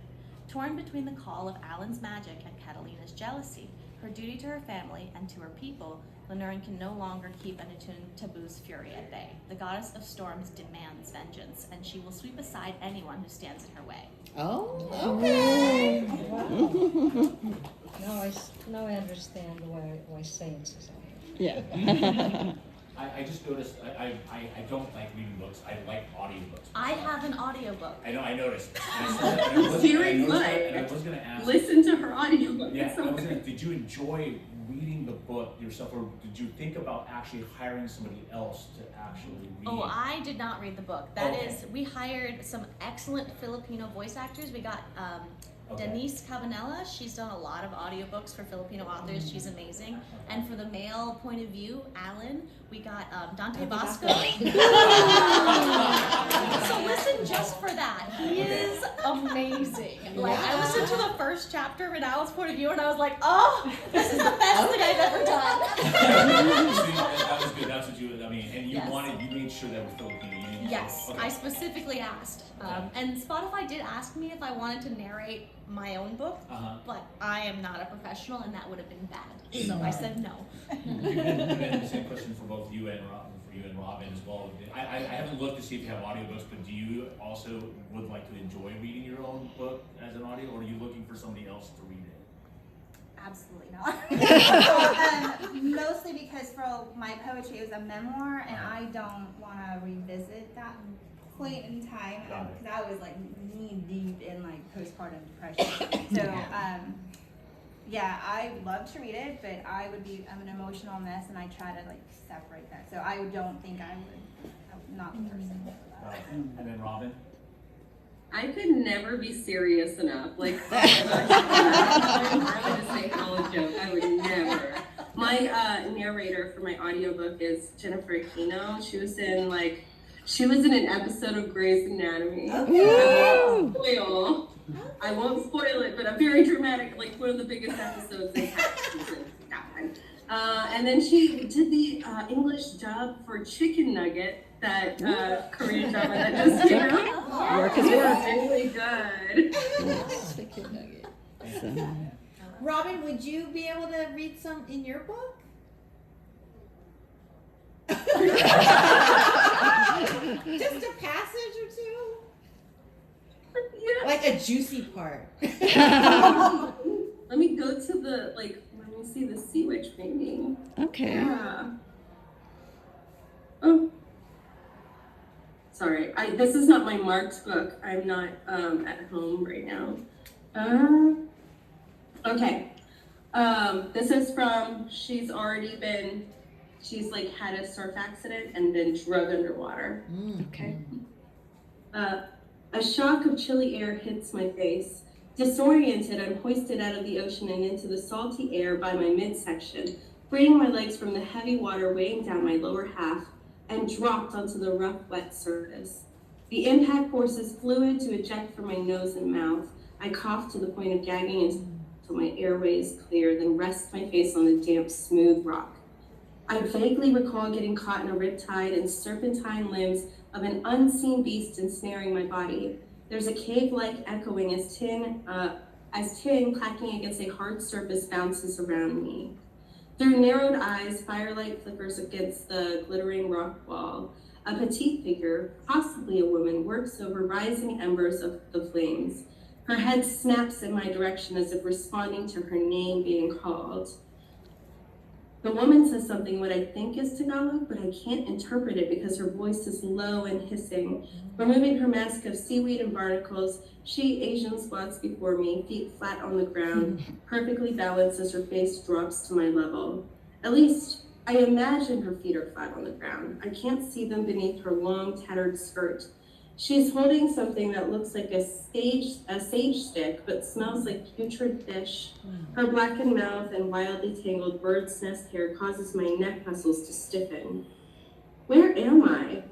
A: Torn between the call of Alan's magic and Catalina's jealousy, her duty to her family and to her people, Lenurin can no longer keep Anitun Tabu's fury at bay. The goddess of storms demands vengeance, and she will sweep aside anyone who stands in her way.
H: Oh, okay.
C: Wow. Now I understand why Saints is on here.
E: Yeah.
I: I just noticed, I don't like reading books, I like audiobooks.
A: I have an audiobook.
I: I noticed. And I saw that, and I was-
B: Very
I: I noticed that,
B: good.
I: and I was gonna ask.
B: Listen to her audiobook.
I: Yeah,
B: It's so
I: I was gonna,
B: good.
I: did you enjoy reading the book yourself, or did you think about actually hiring somebody else to actually read?
A: Oh, I did not read the book. That
I: Okay.
A: is, we hired some excellent Filipino voice actors. We got
I: Okay.
A: Denise Cabanella. She's done a lot of audiobooks for Filipino authors. She's amazing. And for the male point of view, Alan, we got Dante Bosco. So listen just for that. He is amazing. Like, I listened to the first chapter of Alan's point of view and I was like, oh, this is the best thing I've ever done.
I: See, that was good, that's what you, I mean, and you
A: Yes.
I: you made sure that was Filipino, you didn't.
A: Yes,
I: Okay.
A: I specifically asked. And Spotify did ask me if I wanted to narrate my own book,
I: Uh-huh.
A: but I am not a professional and that would have been bad. So I said no.
I: And then the same question for both you and Robin as well. I haven't looked to see if you have audiobooks, but do you also would like to enjoy reading your own book as an audio, or are you looking for somebody else to read it?
D: Absolutely not. Mostly because for my poetry, it was a memoir, and I don't want to revisit that point in time
I: Got it.
D: because I was like knee deep in like postpartum depression. So, yeah, I love to read it, but I'm an emotional mess, and I try to like separate that. So I don't think I'm not the person for that.
I: And then Robin?
B: I could never be serious enough. Like, oh my gosh, I would just say all a joke. I would never. My narrator for my audiobook is Jennifer Aquino. She was in an episode of Grey's Anatomy. I won't spoil it, but a very dramatic, like one of the biggest episodes they had. That one. And then she did the English dub for Chicken Nugget, that Korean drama that just came out.
E: Work is
B: It
E: work.
B: was really good.
H: Chicken nugget.
E: So,
H: Robin, would you be able to read some in your book? Just a passage or two?
B: Yeah.
H: Like a juicy part.
B: Let me go to the, like, let can see the sea witch painting.
E: Okay.
B: Yeah. Oh. Sorry, this is not my marked book. I'm not at home right now. Okay. This is from, she's like had a surf accident and been drugged underwater.
E: Okay.
B: A shock of chilly air hits my face. Disoriented, I'm hoisted out of the ocean and into the salty air by my midsection, freeing my legs from the heavy water weighing down my lower half, and dropped onto the rough, wet surface. The impact forces fluid to eject from my nose and mouth. I cough to the point of gagging until my airway is clear, then rest my face on the damp, smooth rock. I vaguely recall getting caught in a riptide and serpentine limbs of an unseen beast ensnaring my body. There's a cave-like echoing as tin clacking against a hard surface bounces around me. Through narrowed eyes, firelight flickers against the glittering rock wall. A petite figure, possibly a woman, works over rising embers of the flames. Her head snaps in my direction as if responding to her name being called. The woman says something what I think is Tagalog, but I can't interpret it because her voice is low and hissing. Removing her mask of seaweed and barnacles, she Asian squats before me, feet flat on the ground, perfectly balanced as her face drops to my level. At least, I imagine her feet are flat on the ground. I can't see them beneath her long, tattered skirt. She's holding something that looks like a sage stick, but smells like putrid fish. Her blackened mouth and wildly tangled bird's nest hair causes my neck muscles to stiffen. Where am I?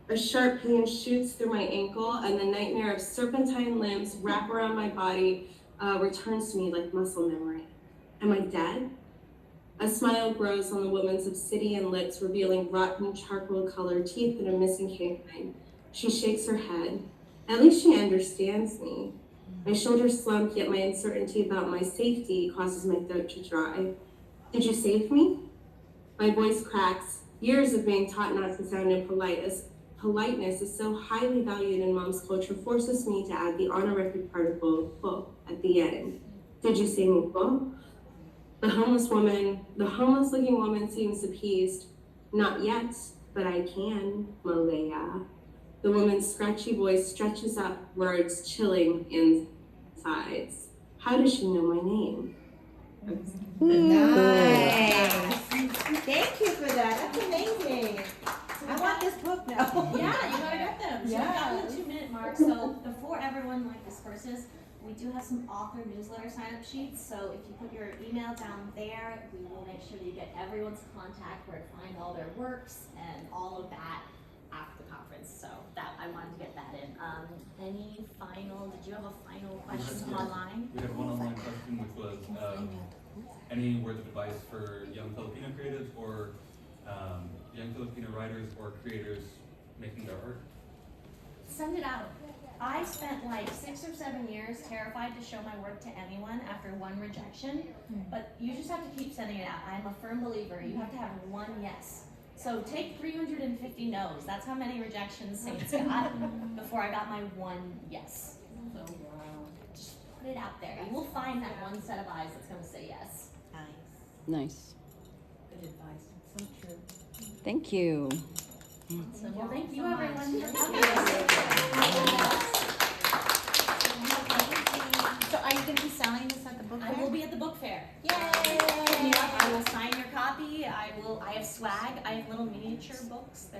B: A sharp pain shoots through my ankle, and the nightmare of serpentine limbs wrap around my body returns to me like muscle memory. Am I dead? A smile grows on the woman's obsidian lips, revealing rotten charcoal-colored teeth and a missing canine. She shakes her head. At least she understands me. My shoulders slump, yet my uncertainty about my safety causes my throat to dry. Did you save me? My voice cracks. Years of being taught not to sound impolite, as politeness is so highly valued in Mom's culture, forces me to add the honorific particle, po, at the end. Did you say me po? The homeless-looking woman seems appeased. Not yet, but I can, Malaya. The woman's scratchy voice stretches up words, chilling insides. How does she know my name?
H: Nice. Thank you for that. That's amazing. I want this book now.
A: Yeah, you gotta get them. So
H: Yeah.
A: we got the 2-minute mark. So before everyone disperses, we do have some author newsletter sign-up sheets. So if you put your email down there, we will make sure that you get everyone's contact, where to find all their works and all of that after the conference. So that I wanted to get that in. Did you have a final question online?
F: We had one online question, which was any words of advice for young Filipino creatives or young Filipino writers or creators making their art?
A: Send it out. I spent like 6 or 7 years terrified to show my work to anyone after one rejection, but you just have to keep sending it out. I'm a firm believer. You have to have one yes. So take 350 no's. That's how many rejections Saints got before I got my one yes. So just put it out there. You will find that one set of eyes that's going to say yes.
E: Nice.
H: Good advice. So true.
E: Thank you.
A: So well, thank you everyone for coming.
H: So are you going to be selling this at the book fair?
A: I will be at the book fair.
H: Yay!
A: Hit me up. I will sign your copy. I have swag. I have little miniature books.